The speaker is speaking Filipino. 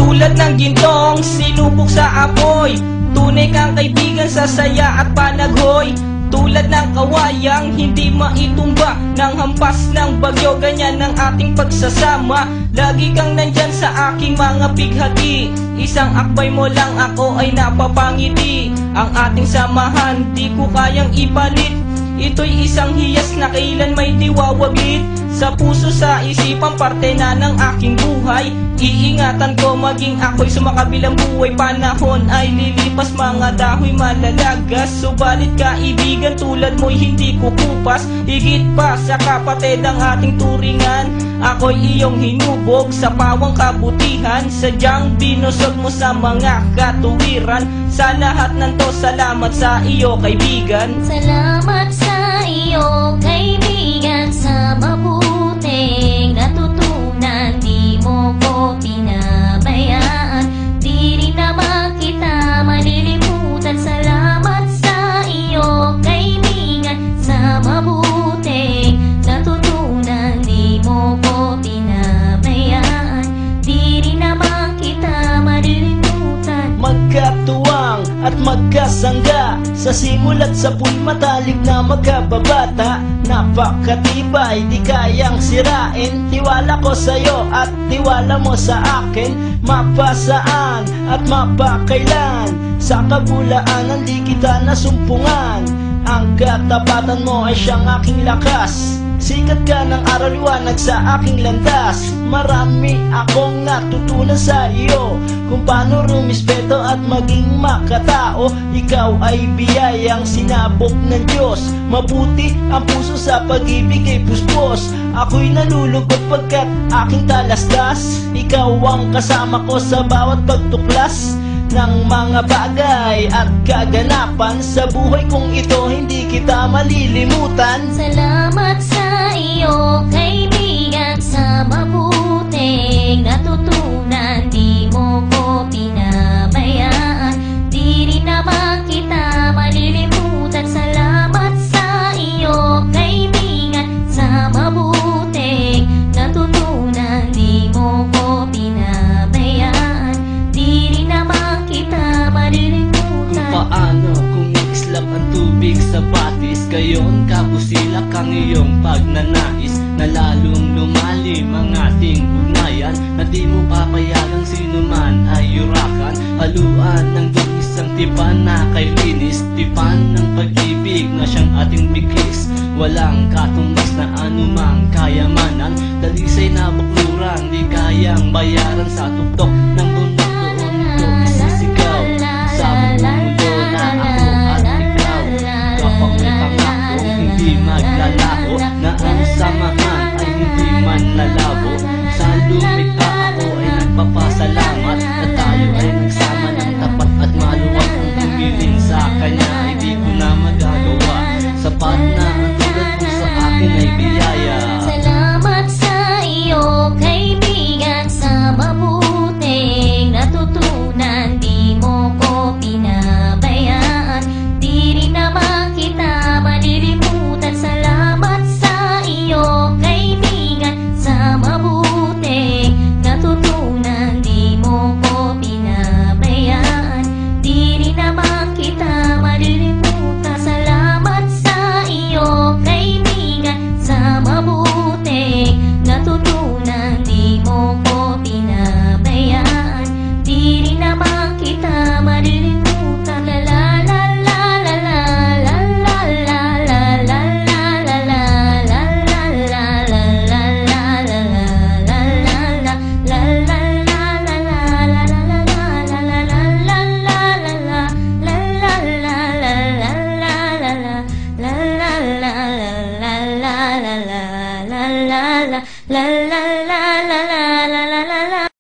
Tulad ng gintong sinubok sa apoy, tunay kang kaibigan sa saya at panaghoy. Tulad ng kawayang hindi maitumba ng hampas ng bagyo, ganyan ang ating pagsasama. Lagi kang nandyan sa aking mga bighati, isang akbay mo lang ako ay napapangiti. Ang ating samahan di ko kayang ipalit, ito'y isang hiyas na kailan may diwawaglit. Sa puso, sa isipan, parte na ng aking buhay. Iingatan ko maging ako'y sumakabilang buhay. Panahon ay lilipas, mga dahoy malalagas. Subalit kaibigan tulad mo'y hindi kukupas. Higit pa sa kapatid ang ating turingan, ako'y iyong hinubog sa pawang kabutihan. Sadyang binusog mo sa mga katuwiran. Sa lahat ng to, salamat sa iyo kaibigan. Salamat sa iyo kaibigan, sa mabuting natutunan. Di mo ko pinabayaan, di rin naman kita malilimutan. Salamat sa iyo kaibigan, sa mabuting natutunan. Di mo ko pinabayaan, di rin naman kita malilimutan. Magkatuwang at magkasangga, sa simula't sa po'y matalik na magkababata. Napakatibay, di kayang sirain. Tiwala ko sa'yo at tiwala mo sa akin. Mapasaan at mapakailan, sa kabulaanan di kita nasumpungan. Ang katapatan mo ay siyang aking lakas. Sikat ka ng araw, liwanag sa aking landas. Marami akong natutunan sa iyo, kung paano rumispeto at maging makatao. Ikaw ay biyayang sinabok ng Diyos. Mabuti ang puso sa pag-ibig ay puspos. Ako'y nalulugod pagkat aking talastas. Ikaw ang kasama ko sa bawat pagtuklas ng mga bagay at kaganapan. Sa buhay kong ito hindi kita malilimutan. Salamat sa iyo kaibigan, sa mabuting natutunan. Di mo ko pinabayaan, di rin naman kita malilimutan. Salamat sa iyo kaibigan, sa mabuting natutunan. Di mo ko pinabayaan, di rin naman kita malilimutan. Kung paano kumikislap ang tubig sa batis, gayon kabusilak ang iyong pagnanais, na lalong lumalim ang ating ugnayan, na di mo papayagang sino man ay yurakan. Haluan ng dungis ang tipan na kay linis, tipan ng pag-ibig na siyang ating biglis. Walang katumbas na anumang kayamanan, dalisay na bakluran di kayang bayaran. Sa tuktok ng bundok doon ko isisigaw, sa mundo na ako at ikaw. Kapag may pangako hindi maglalaho, na ang samahan ay hindi man lalabo. Sa lumikha ako ay nagpapasalamat, na tayo ay nagsama ng tapat at maluwag. Kung humiling sa kanya ay di ko na magagawa. Sapat na ang tulad mo sa akin ay biyaya. Salamat sa iyo kaibigan, sa mabuting natutunan. Di mo ko pinabayaan, di rin naman kita malilimutan. Salamat sa iyo kaibigan, sa mabuting natutunan. Di mo ko pinabayaan, di rin naman kita malilimutan. Salamat sa iyo kaibigan, sa mabuting natutunan. Di mo ko pinabayaan, di rin naman kita malilimutan. La la la la la la la la la la la la la la la